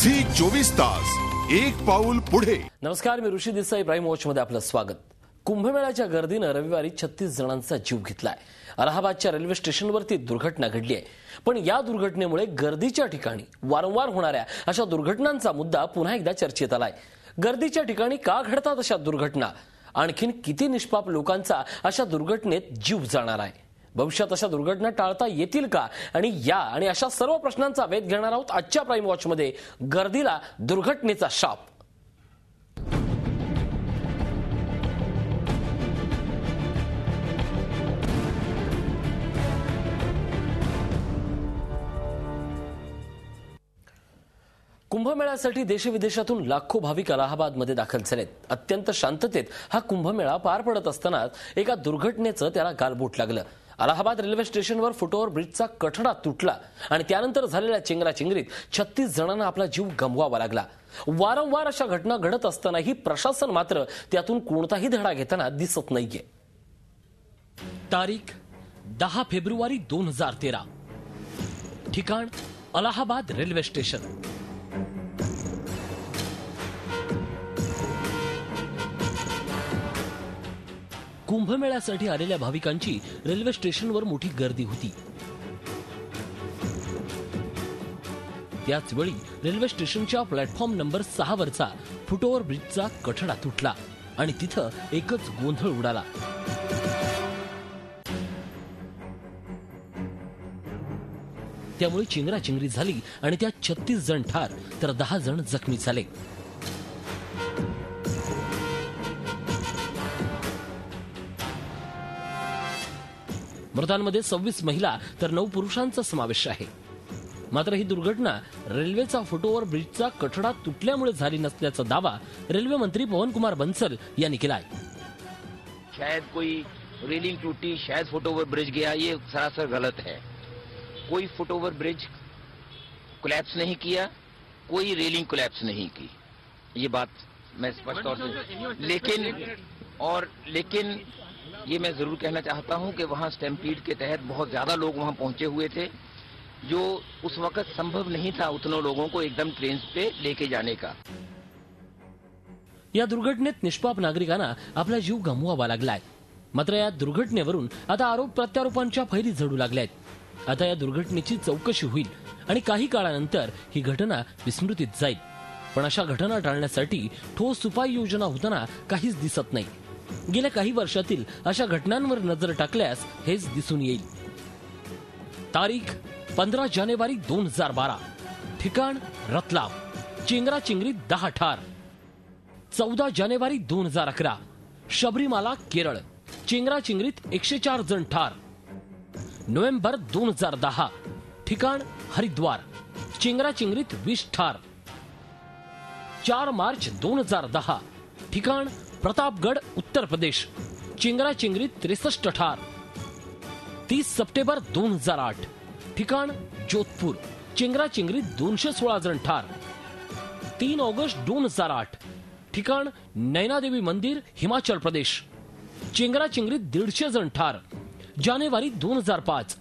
Zee 24 तास एक पाऊल पुढे. नमस्कार, मी ऋषी देसाई. प्राईम वॉच मध्ये आपलं स्वागत. कुंभमेळ्याच्या गर्दीनं रविवारी 36 जणांचा जीव घेतलाय. अलाहाबादच्या रेल्वे स्टेशनवरती दुर्घटना घडली आहे. पण या दुर्घटनेमुळे गर्दीच्या ठिकाणी वारंवार होणाऱ्या अशा दुर्घटनांचा मुद्दा पुन्हा एकदा चर्चेत आलाय. गर्दीच्या ठिकाणी का घडतात अशा दुर्घटना? आणखीन किती निष्पाप लोकांचा अशा दुर्घटनेत जीव जाणार आहे? भविष्यात अशा दुर्घटना टाळता येतील का? आणि अशा सर्व प्रश्नांचा वेध घेणार आहोत आजच्या प्राईम वॉच मध्ये. गर्दीला दुर्घटनेचा शाप. कुंभमेळ्यासाठी देशविदेशातून लाखो भाविक अलाहाबादमध्ये दाखल झालेत. अत्यंत शांततेत हा कुंभमेळा पार पडत असतानाच एका दुर्घटनेचं त्याला गालबोट लागलं. अलाहाबाद रेल्वे स्टेशनवर फुटओव्हर ब्रिजचा कठडा तुटला आणि त्यानंतर झालेल्या चेंगराचेंगरीत 36 जणांना आपला जीव गमवावा लागला. वारंवार अशा घटना घडत असतानाही प्रशासन मात्र त्यातून कोणताही धडा घेताना दिसत नाहीये. तारीख 10 फेब्रुवारी 2013. ठिकाण अलाहाबाद रेल्वे स्टेशन. कुंभमेळ्यासाठी आलेल्या भाविकांची रेल्वे स्टेशनवर मोठी गर्दी होती. त्याचवेळी रेल्वे स्टेशनच्या प्लॅटफॉर्म नंबर 6 वरचा फुटओव्हर ब्रिजचा कठडा तुटला आणि तिथं एकच गोंधळ उडाला. त्यामुळे चिंगराचिंगरी झाली आणि त्यात 36 जण ठार तर 10 जण जखमी झाले. मृतांमध्ये 26 महिला तर 9 पुरुषांचा समावेश आहे. मात्र ही दुर्घटना रेल्वेचा फुटओव्हर ब्रिजचा कठडा तुटल्यामुळे झाली नसल्याचा दावा रेल्वे मंत्री पवन कुमार बंसल यांनी केलाय. शायद कोई रेलिंग टूटी, शायद फुटओव्हर ब्रिज गया, ये सरासर गलत है. कोई फुटओव्हर ब्रिज कोलैप्स नहीं किया, कोई रेलिंग कोलैप्स नहीं की, ये बात मैं स्पष्ट तौर से लेकिन ये मैं जरूर कहना चाहता हूं कि वहां स्टैम्पीड के तहत बहुत ज्यादा लोग वहां पहुंचे हुए थे, जो उस वक्त संभव नहीं था उतने लोगों को एकदम ट्रेन पे लेके जाने का. या दुर्घटनेत निष्पाप नागरिकांना आपला जीव गमवावा लागलाय. मात्र या दुर्घटनेवरून आता आरोप प्रत्यारोपांच्या फैरी झडू लागल्यात. आता या दुर्घटनेची चौकशी होईल आणि काही काळानंतर ही घटना विस्मृतीत जाईल. पण अशा घटना टाळण्यासाठी ठोस उपाययोजना होताना काहीच दिसत नाही. गेल्या काही वर्षातील अशा घटनांवर नजर टाकल्यास हेच दिसून येईल. तारीख 15 जानेवारी 2012. ठिकाण रतलाम. चेंगराचेंगरीत 10 ठार. 14 जानेवारी 2011. शबरीमाला, केरळ. चेंगराचेंगरीत 104 जण ठार. नोव्हेंबर 2010. ठिकाण हरिद्वार. चेंगराचेंगरीत 20 ठार. 4 मार्च 2010. ठिकाण प्रतापगड, उत्तर प्रदेश. चेंगराचेंगरीत 63 ठार. 30 सप्टेंबर 2008. ठिकाण जोधपूर. चेंगराचेंगरीत 216 जण ठार. 3 ऑगस्ट 2008. ठिकाण नैनादेवी मंदिर, हिमाचल प्रदेश. चेंगराचेंगरीत 150 जण ठार. जानेवारी 2005.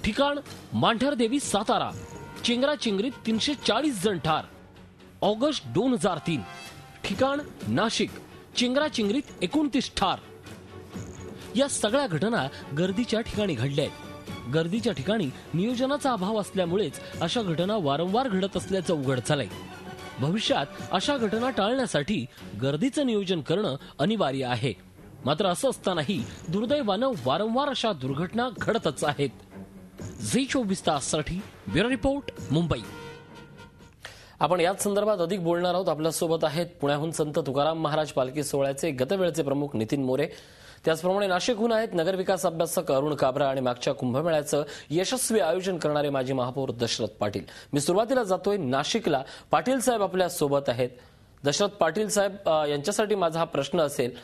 ठिकाण मांढरदेवी, सातारा. चेंगराचेंगरीत 340 जण ठार. ऑगस्ट 2003. ठिकाण नाशिक. चेंगराचेंगरीत 29 ठार. या सगळ्या घटना गर्दीच्या ठिकाणी घडल्या आहेत. गर्दीच्या ठिकाणी नियोजनाचा अभाव असल्यामुळेच अशा घटना वारंवार घडत असल्याचं उघड झालंय. भविष्यात अशा घटना टाळण्यासाठी गर्दीचं नियोजन करणं अनिवार्य आहे. मात्र असं असतानाही दुर्दैवानं वारंवार अशा दुर्घटना घडतच आहेत. झी 24 ताससाठी ब्युरो रिपोर्ट, मुंबई. आपण याच संदर्भात अधिक बोलणार आहोत. आपल्यासोबत आहेत पुण्याहून संत तुकाराम महाराज पालखी सोहळ्याचे गतवेळचे प्रमुख नितीन मोरे. त्याचप्रमाणे नाशिकहून आहेत नगरविकास अभ्यासक अरुण काबरा आणि मागच्या कुंभमेळ्याचं यशस्वी आयोजन करणारे माजी महापौर दशरथ पाटील. मी सुरुवातीला जातोय नाशिकला. पाटील साहेब आपल्या सोबत आहेत. दशरथ पाटील साहेब, यांच्यासाठी माझा हा प्रश्न असेल.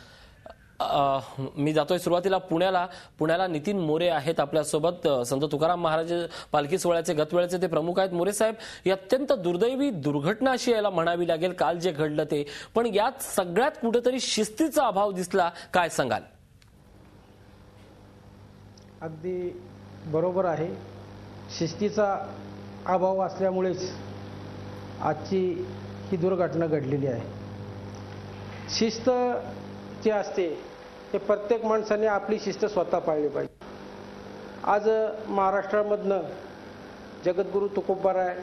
मी जातोय सुरुवातीला पुण्याला नितीन मोरे आहेत आपल्यासोबत. संत तुकाराम महाराज पालखी सोहळ्याचे गतवेळचे ते प्रमुख आहेत. मोरे साहेब, ही अत्यंत दुर्दैवी दुर्घटना अशी याला म्हणावी लागेल काल जे घडलं ते. पण यात सगळ्यात कुठेतरी शिस्तीचा अभाव दिसला, काय सांगाल? अगदी बरोबर आहे. शिस्तीचा अभाव असल्यामुळेच आजची ही दुर्घटना घडलेली आहे. शिस्त जी असते ते प्रत्येक माणसाने आपली शिस्त स्वतः पाळली पाहिजे. आज महाराष्ट्रामधनं जगद्गुरू तुकोबाराय,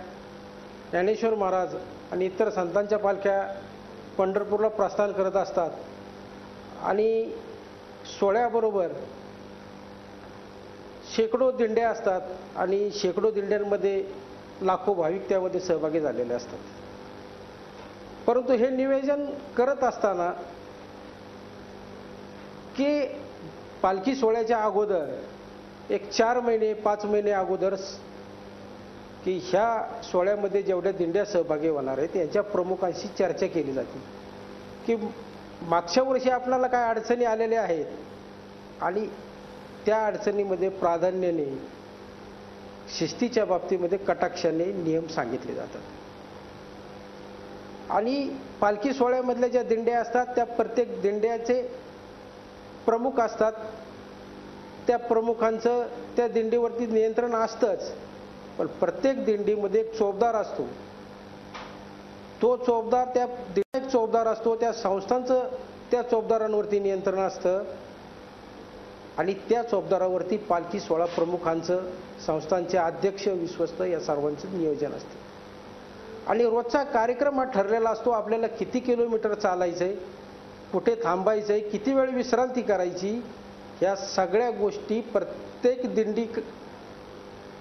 ज्ञानेश्वर महाराज आणि इतर संतांच्या पालख्या पंढरपूरला प्रस्थान करत असतात आणि सोहळ्याबरोबर शेकडो दिंड्या असतात आणि शेकडो दिंड्यांमध्ये लाखो भाविक त्यामध्ये सहभागी झालेले असतात. परंतु हे नियोजन करत असताना की पालखी सोहळ्याच्या अगोदर एक 4 महिने 5 महिने अगोदर की ह्या सोहळ्यामध्ये जेवढ्या दिंड्या सहभागी होणार आहेत यांच्या प्रमुखांशी चर्चा केली जाते की मागच्या वर्षी आपल्याला काय अडचणी आलेल्या आहेत आणि त्या अडचणीमध्ये प्राधान्याने शिस्तीच्या बाबतीमध्ये कटाक्षाने नियम सांगितले जातात. आणि पालखी सोहळ्यामधल्या ज्या दिंड्या असतात त्या प्रत्येक दिंड्याचे प्रमुख असतात. त्या प्रमुखांचं त्या दिंडीवरती नियंत्रण असतंच, पण प्रत्येक दिंडीमध्ये एक चोपदार असतो. तो चोपदार त्या दिंडीत चोपदार असतो, त्या संस्थांचं त्या चोपदारांवरती नियंत्रण असतं आणि त्या चोपदारावरती पालखी सोहळा प्रमुखांचं, संस्थांचे अध्यक्ष, विश्वस्त या सर्वांचं नियोजन असतं. आणि रोजचा कार्यक्रम हा ठरलेला असतो. आपल्याला किती किलोमीटर चालायचंय, कुठे थांबायचंय, किती वेळ विश्रांती करायची, या सगळ्या गोष्टी प्रत्येक दिंडी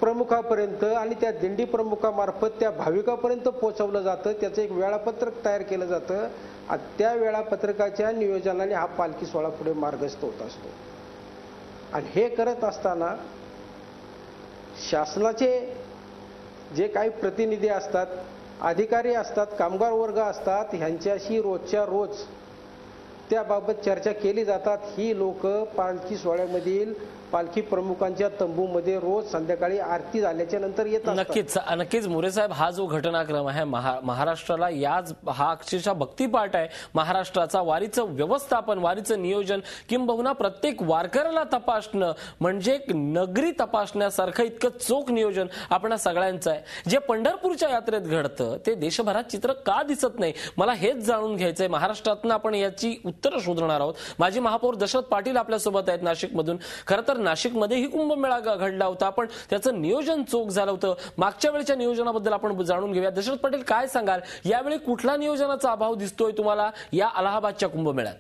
प्रमुखापर्यंत आणि त्या दिंडी प्रमुखामार्फत त्या भाविकापर्यंत पोहोचवलं जातं. त्याचं एक वेळापत्रक तयार केलं जातं आणि त्या वेळापत्रकाच्या नियोजनाने हा पालखी सोहळा पुढे मार्गस्थ होत असतो. आणि हे करत असताना शासनाचे जे काही प्रतिनिधी असतात, अधिकारी असतात, कामगार वर्ग असतात, ह्यांच्याशी रोजच्या रोज त्याबाबत चर्चा केली जातात. ही लोक पालखी सोहळ्यामधील पालखी प्रमुखांच्या तंबूमध्ये रोज संध्याकाळी आरती झाल्याच्या नंतर येतात. नक्कीच मोरे साहेब, हा जो घटनाक्रम आहे महाराष्ट्राला हा अक्षरशः भक्तीपाठ आहे. महाराष्ट्राचा वारीचं व्यवस्थापन, वारीचं नियोजन, किंबहुना प्रत्येक वारकऱ्याला तपासणं म्हणजे एक नगरी तपासण्यासारखं इतकं चोख नियोजन आपणा सगळ्यांचं आहे. जे पंढरपूरच्या यात्रेत घडतं ते देशभरात चित्र का दिसत नाही, मला हेच जाणून घ्यायचंय. महाराष्ट्रातनं आपण याची उत्तरं शोधणार आहोत. माजी महापौर दशरथ पाटील आपल्यासोबत आहेत नाशिकमधून. खरं तर नाशिकमध्येही कुंभमेळा घडला होता, पण त्याचं नियोजन चोख झालं होतं. मागच्या वेळेच्या नियोजनाबद्दल आपण जाणून घेऊया. दशरथ पाटील, काय सांगाल, यावेळी कुठला नियोजनाचा अभाव दिसतोय तुम्हाला या अलाहाबादच्या कुंभमेळ्यात?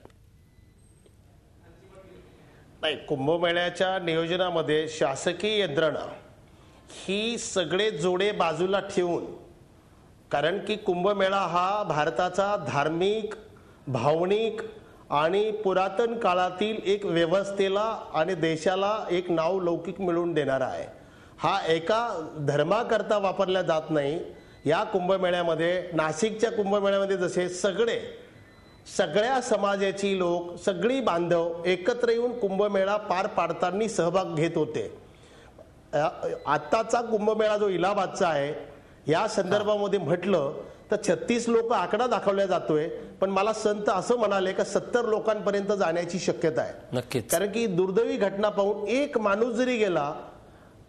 नाही, कुंभमेळ्याच्या नियोजनामध्ये शासकीय यंत्रणा ही सगळे जोडे बाजूला ठेवून, कारण की कुंभमेळा हा भारताचा धार्मिक, भावनिक आणि पुरातन काळातील एक व्यवस्थेला आणि देशाला एक नाव लौकिक मिळवून देणारा आहे. हा एका धर्माकरता वापरला जात नाही. या कुंभमेळ्यामध्ये, नाशिकच्या कुंभमेळ्यामध्ये जसे सगळ्या समाजाची लोक, सगळी बांधव एकत्र येऊन कुंभमेळा पार पाडताना सहभाग घेत होते. आत्ताचा कुंभमेळा जो इलाहाबादचा आहे, या संदर्भामध्ये म्हटलं तर 36 लोक आकडा दाखवला जातोय, पण मला संत असं म्हणाले की 70 लोकांपर्यंत जाण्याची शक्यता आहे. नक्कीच, कारण की दुर्दैवी घटना पाहून एक माणूस जरी गेला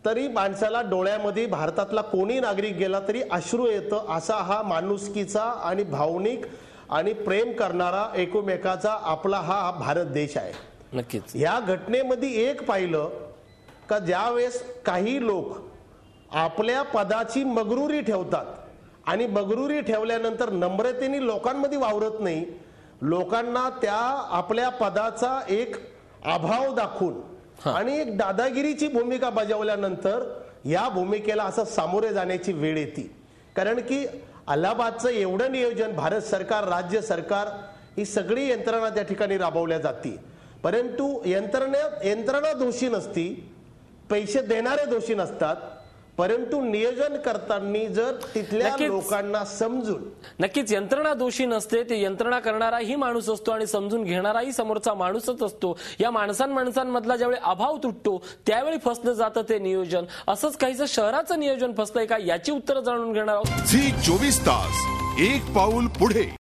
तरी माणसाला डोळ्यामध्ये, भारतातला कोणी नागरिक गेला तरी अश्रू येतं. असा हा माणुसकीचा आणि भावनिक आणि प्रेम करणारा एकमेकाचा आपला हा भारत देश आहे. नक्कीच, या घटनेमध्ये एक पाहिलं का ज्यावेळेस काही लोक आपल्या पदाची मगरुरी ठेवतात आणि मगरुरी ठेवल्यानंतर नम्रतेने लोकांमध्ये वावरत नाही, लोकांना त्या आपल्या पदाचा एक अभाव दाखवून आणि एक दादागिरीची भूमिका बजावल्यानंतर या भूमिकेला असं सामोरे जाण्याची वेळ येते. कारण की अलाहाबादचं एवढं नियोजन भारत सरकार, राज्य सरकार, ही सगळी यंत्रणा त्या ठिकाणी राबवल्या जाते. परंतु यंत्रणा दोषी नसती, पैसे देणारे दोषी नसतात, परंतु नियोजन करताना जर तिथल्या लोकांना समजून, नक्कीच यंत्रणा दोषी नसते, ते यंत्रणा करणाराही माणूस असतो आणि समजून घेणाराही समोरचा माणूसच असतो. या माणसांमधला ज्यावेळी अभाव तुटतो त्यावेळी फसलं जातं ते नियोजन. असंच काहीसं शहराचं नियोजन फसलंय का, याची उत्तरं जाणून घेणार आहोत. झी 24 तास, एक पाऊल पुढे.